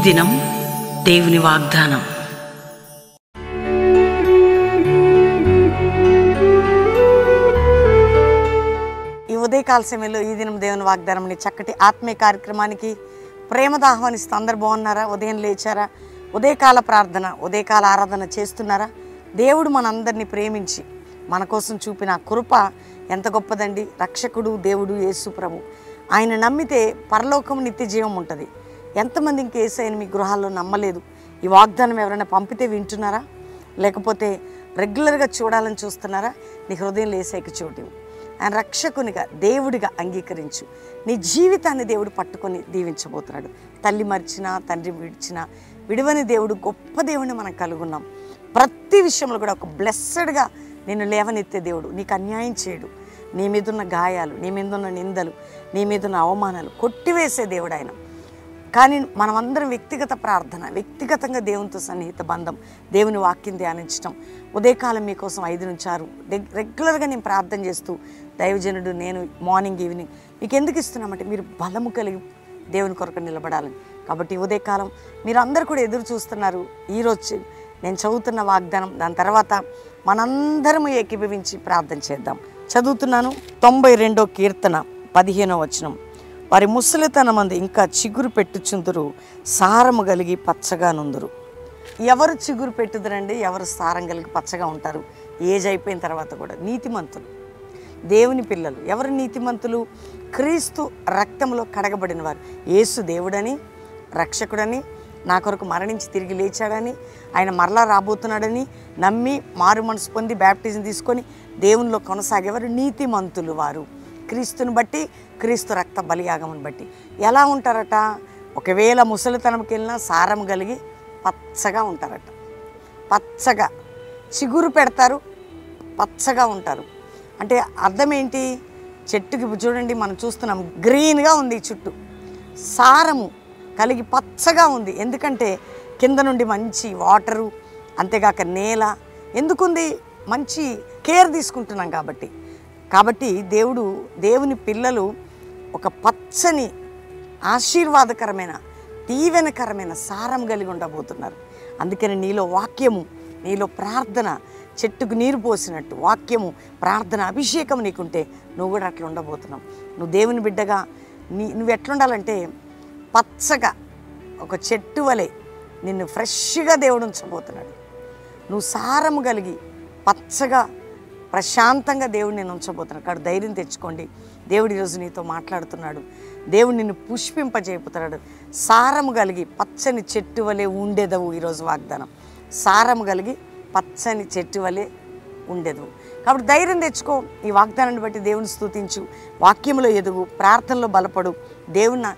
దినం దేవుని వాగ్దానం. ఈ ఉదయకాల సమయంలో ఈ దినం దేవుని వాగ్దానం చక్కటి ఆత్మీయ కార్యక్రమానికి ప్రేమతో ఆహ్వానిస్తూ అందరు బాగున్నారా? ఉదయం లేచారా? ఉదయకాల ప్రార్థన, ఉదయకాల ఆరాధన చేస్తున్నారా? దేవుడు మనందరినీ ప్రేమించి మన కోసం చూపిన కృప ఎంత గొప్పదండి. రక్షకుడు దేవుడు యేసు ప్రభు. ఆయన నమ్మితే పరలోకం నిత్య జీవం ఉంటుంది. ఎంతమంది ఇంక యేసయ్యను మీ గృహాల్లో నమ్మలేదు? ఈ వాగ్దానం ఎవరైనా పంపితే వింటున్నారా? లేకపోతే రెగ్యులర్గా చూడాలని చూస్తున్నారా? నీ హృదయంలో యేసయ్యకి చోటు. ఆయన రక్షకునిగా దేవుడిగా అంగీకరించు. నీ జీవితాన్ని దేవుడు పట్టుకొని దీవించబోతున్నాడు. తల్లి మరిచినా, తండ్రి విడిచినా విడివని దేవుడు, గొప్ప దేవుడిని మనం కలుగున్నాం. ప్రతి విషయంలో కూడా ఒక బ్లెస్సడ్గా నిన్ను లేవనెత్తే దేవుడు. నీకు అన్యాయం చేయడు. నీ మీదున్న గాయాలు, నీ మీదున్న నిందలు, నీ మీదున్న అవమానాలు కొట్టివేసే దేవుడు ఆయన. కానీ మనమందరం వ్యక్తిగత ప్రార్థన, వ్యక్తిగతంగా దేవునితో సన్నిహిత బంధం, దేవుని వాక్యం ధ్యానించడం. ఉదయకాలం మీకోసం 5 నుంచి 6 రెగ్యులర్గా నేను ప్రార్థన చేస్తూ, దైవజనుడు నేను మార్నింగ్ ఈవినింగ్ మీకు ఎందుకు ఇస్తున్నామంటే మీరు బలము కలిగి దేవుని కొరకు నిలబడాలని. కాబట్టి ఉదయకాలం మీరు అందరు కూడా ఎదురు చూస్తున్నారు. ఈరోజు నేను చదువుతున్న వాగ్దానం, దాని తర్వాత మనందరము ఏకీభవించి ప్రార్థన చేద్దాం. చదువుతున్నాను. 92వ కీర్తన 15వ వచనం. వారి ముసలితనమందు ఇంకా చిగురు పెట్టుచుందురు, సారము కలిగి పచ్చగా నుందురు. ఎవరు చిగురు పెట్టుదురండి? ఎవరు సారం కలిగి పచ్చగా ఉంటారు? ఏజ్ అయిపోయిన తర్వాత కూడా నీతిమంతులు, దేవుని పిల్లలు. ఎవరు నీతిమంతులు? క్రీస్తు రక్తంలో కడగబడిన వారు. యేసు దేవుడని, రక్షకుడని, నా కొరకు మరణించి తిరిగి లేచాడని, ఆయన మరలా రాబోతున్నాడని నమ్మి మారు మనసు పొంది బ్యాప్టిజం తీసుకొని దేవునిలో కొనసాగేవారు నీతిమంతులు. వారు క్రీస్తుని బట్టి, క్రీస్తు రక్త బలియాగమును బట్టి ఎలా ఉంటారట? ఒకవేళ ముసలితనంకి వెళ్ళినా సారం కలిగి పచ్చగా ఉంటారట. పచ్చగా చిగురు పెడతారు, పచ్చగా ఉంటారు. అంటే అర్థం ఏంటి? చెట్టుకి చూడండి, మనం చూస్తున్నాం గ్రీన్గా ఉంది చుట్టూ, సారము కలిగి పచ్చగా ఉంది. ఎందుకంటే కింద నుండి మంచి వాటరు, అంతేగాక నేల ఎందుకుంది? మంచి కేర్ తీసుకుంటున్నాం కాబట్టి దేవుని పిల్లలు ఒక పచ్చని ఆశీర్వాదకరమైన దీవెనకరమైన సారం కలిగి ఉండబోతున్నారు. అందుకని నీలో వాక్యము, నీలో ప్రార్థన, చెట్టుకు నీరు పోసినట్టు వాక్యము, ప్రార్థన, అభిషేకం నీకుంటే నువ్వు కూడా అట్లా ఉండబోతున్నావు. నువ్వు దేవుని బిడ్డగా నువ్వు ఎట్లుండాలంటే పచ్చగా ఒక చెట్టు వలె నిన్ను ఫ్రెష్గా దేవుడు ఉంచబోతున్నాడు. నువ్వు సారము కలిగి పచ్చగా ప్రశాంతంగా దేవుడు నేను ఉంచబోతున్నాడు. కాబట్టి ధైర్యం తెచ్చుకోండి. దేవుడు ఈరోజు నీతో మాట్లాడుతున్నాడు. దేవుడు నిన్ను పుష్పింపజేయబోతున్నాడు. సారము కలిగి పచ్చని చెట్టు వలె ఉండేదవు. ఈరోజు వాగ్దానం, సారము కలిగి పచ్చని చెట్టు వలె ఉండేదు. కాబట్టి ధైర్యం తెచ్చుకో. ఈ వాగ్దానాన్ని బట్టి దేవుని స్తుతించు, వాక్యంలో ఎదుగు, ప్రార్థనలో బలపడు, దేవుని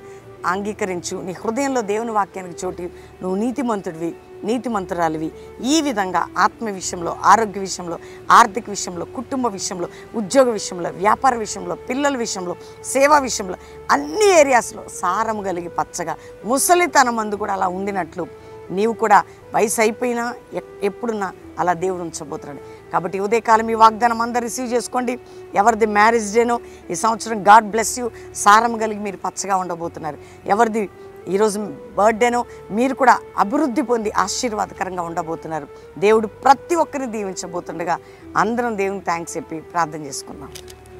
అంగీకరించు. నీ హృదయంలో దేవుని వాక్యానికి చోటు. నువ్వు నీతిమంతుడివి, నీతిమంతురాలివి. ఈ విధంగా ఆత్మ విషయంలో, ఆరోగ్య విషయంలో, ఆర్థిక విషయంలో, కుటుంబ విషయంలో, ఉద్యోగ విషయంలో, వ్యాపార విషయంలో, పిల్లల విషయంలో, సేవా విషయంలో, అన్ని ఏరియాస్లో సారము కలిగి పచ్చగా ముసలితనమందు కూడా అలా ఉండినట్లు నీవు కూడా వయసు అయిపోయినా ఎప్పుడున్నా అలా దేవుడు ఉంచబోతున్నాడు. కాబట్టి ఉదయకాలం ఈ వాగ్దానం అందరూ రిసీవ్ చేసుకోండి. ఎవరిది మ్యారేజ్ డేనో ఈ సంవత్సరం గాడ్ బ్లెస్ యూ, సారం కలిగి మీరు పచ్చగా ఉండబోతున్నారు. ఎవరిది ఈరోజు బర్త్డేనో మీరు కూడా అభివృద్ధి పొంది ఆశీర్వాదకరంగా ఉండబోతున్నారు. దేవుడు ప్రతి ఒక్కరిని దీవించబోతుండగా అందరం దేవునికి థ్యాంక్స్ చెప్పి ప్రార్థన చేసుకుందాం.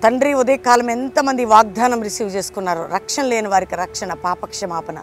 తండ్రి, ఉదయకాలం ఎంతమంది వాగ్దానం రిసీవ్ చేసుకున్నారో, రక్షణ లేని వారికి రక్షణ, పాపక్షమాపణ,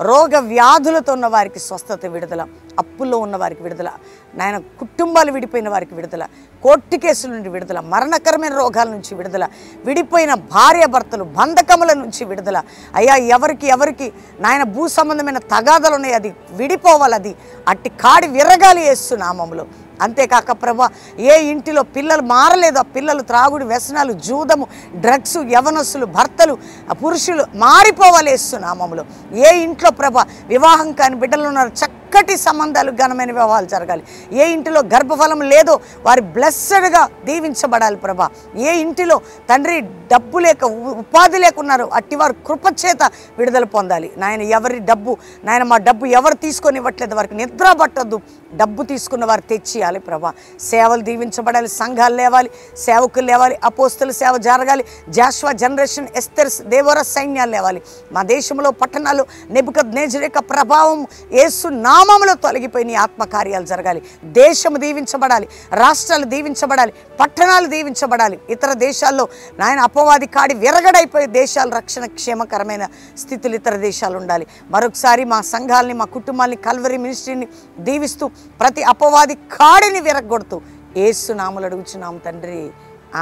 రోగ వ్యాధులతో ఉన్న వారికి స్వస్థత, విడుదల, అప్పుల్లో ఉన్న వారికి విడుదల, నాయన కుటుంబాలు విడిపోయిన వారికి విడుదల, కోర్టు కేసుల నుండి విడుదల, మరణకరమైన రోగాల నుంచి విడుదల, విడిపోయిన భార్యాభర్తలు బంధకముల నుంచి విడుదల. అయ్యా, ఎవరికి నాయన భూ సంబంధమైన తగాదాలు ఉన్నాయి, అది విడిపోవాలి, అది అట్టి కాడి విరగాలి యేసు నామములో. అంతేకాక ప్రభా, ఏ ఇంటిలో పిల్లలు మారలేదు, ఆ పిల్లలు త్రాగుడు, వ్యసనాలు, జూదము, డ్రగ్స్, యవనస్సులు, భర్తలు, పురుషులు మారిపోవాలి యేసు నామములో. ఏ ఇంట్లో ప్రభా వివాహం కాని బిడ్డలు ఉన్నారు, చక్కటి సంబంధాలు, ఘనమైన వివాహాలు జరగాలి. ఏ ఇంటిలో గర్భఫలం లేదో వారి బ్లెస్సడ్గా దీవించబడాలి ప్రభా. ఏ ఇంటిలో తండ్రి డబ్బు లేక ఉపాధి లేకున్నారో అట్టివారు కృపచేత విడుదల పొందాలి నాయన. ఎవరి డబ్బు నాయన, మా డబ్బు ఎవరు తీసుకొని ఇవ్వట్లేదు, వారికి నిద్ర పట్టద్దు, డబ్బు తీసుకున్న వారు తెచ్చియాలి ప్రభా. సేవలు దీవించబడాలి, సంఘాలు లేవాలి, సేవకులు లేవాలి, అపోస్తుల సేవ జరగాలి, జాషువా జనరేషన్, ఎస్తెర్స్, దేవర సైన్యాలు లేవాలి. మా దేశంలో పట్టణాలు నెబుకద్నెజరు యొక్క ప్రభావం యేసు నామములో తొలగిపోయి నీ ఆత్మకార్యాలు జరగాలి. దేశము దీవించబడాలి, రాష్ట్రాలు దీవించబడాలి, పట్టణాలు దీవించబడాలి. ఇతర దేశాల్లో నాయన అపవాది కాడి విరగడైపోయి దేశాలు రక్షణ క్షేమకరమైన స్థితులు ఇతర దేశాలు ఉండాలి. మరొకసారి మా సంఘాలని, మా కుటుంబాన్ని, కల్వరి మినిస్ట్రీని దీవిస్తూ ప్రతి అపవాది కాడిని విరగొడుతూ యేసు నామములో అడుగుచున్నాము తండ్రి.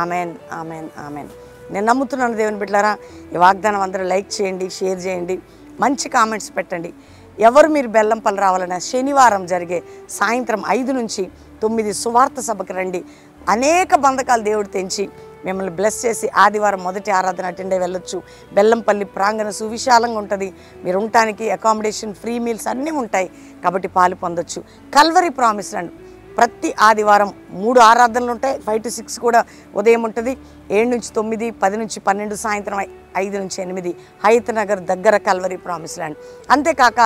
Amen, amen, amen. నేను నమ్ముతున్నాను దేవుని బిడ్డలారా, ఈ వాగ్దానం అందరూ లైక్ చేయండి, షేర్ చేయండి, మంచి కామెంట్స్ పెట్టండి. ఎవరు మీరు బెల్లంపల్లి రావాలన్నా శనివారం జరిగే సాయంత్రం 5 నుంచి 9 సువార్త సభకు రండి. అనేక బంధకాలు దేవుడు తెంచి మిమ్మల్ని బ్లెస్ చేసి ఆదివారం మొదటి ఆరాధన అటెండ్ అయ్యి వెళ్ళొచ్చు. బెల్లంపల్లి ప్రాంగణ సువిశాలంగా ఉంటుంది. మీరు ఉండటానికి అకామిడేషన్, ఫ్రీ మీల్స్ అన్నీ ఉంటాయి కాబట్టి పాలు పొందొచ్చు. కల్వరి ప్రామిస్ రండి. ప్రతి ఆదివారం 3 ఆరాధనలు ఉంటాయి. 5 to 6 కూడా ఉదయం ఉంటుంది. 7 నుంచి 9, 10 నుంచి 12, సాయంత్రం 5 నుంచి 8 హైత్ నగర్ దగ్గర కల్వరి ప్రామిస్ ల్యాండ్. అంతేకాక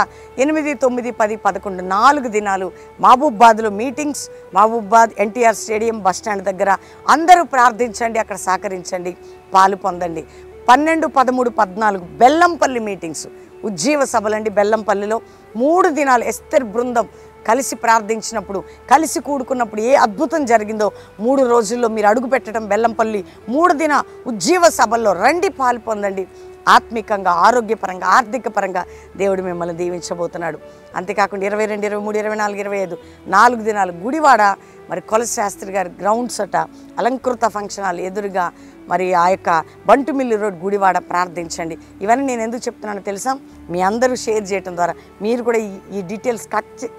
8, 9, 10, 11 4 దినాలు మహబూబాద్లో meetings. Mahabubabad NTR stadium bus stand దగ్గర అందరూ ప్రార్థించండి, అక్కడ సహకరించండి, పాలు పొందండి. 12, 13, 14 బెల్లంపల్లి మీటింగ్స్, ఉజ్జీవ సభలండి. బెల్లంపల్లిలో 3 దినాలు ఎస్తెర్ బృందం కలిసి ప్రార్థించినప్పుడు, కలిసి కూడుకున్నప్పుడు ఏ అద్భుతం జరిగిందో 3 రోజుల్లో మీరు అడుగు పెట్టడం బెల్లంపల్లి 3 దిన ఉజ్జీవ సభల్లో రండి, పాలు పొందండి. ఆత్మికంగా, ఆరోగ్యపరంగా, ఆర్థిక పరంగా దేవుడు మిమ్మల్ని దీవించబోతున్నాడు. అంతేకాకుండా 22, 23, 24, 25 4 దినాలు గుడివాడ మరి కొలస శాస్త్రి గారి గ్రౌండ్స్ అట, అలంకృత ఫంక్షన్ హాల్ ఎదురుగా మరి ఆ యొక్క బంటుమిల్లి రోడ్ గుడివాడ ప్రార్థించండి. ఇవన్నీ నేను ఎందుకు చెప్తున్నానో తెలుసా? మీ అందరూ షేర్ చేయడం ద్వారా మీరు కూడా ఈ డీటెయిల్స్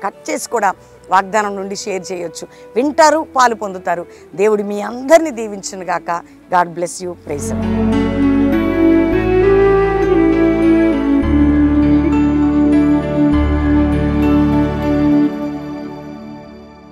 కట్ చేసి కూడా వాగ్దానం నుండి షేర్ చేయొచ్చు. వింటారు, పాలు పొందుతారు. దేవుడు మీ అందరినీ దీవించును గాక. God bless you. ప్రైజ్.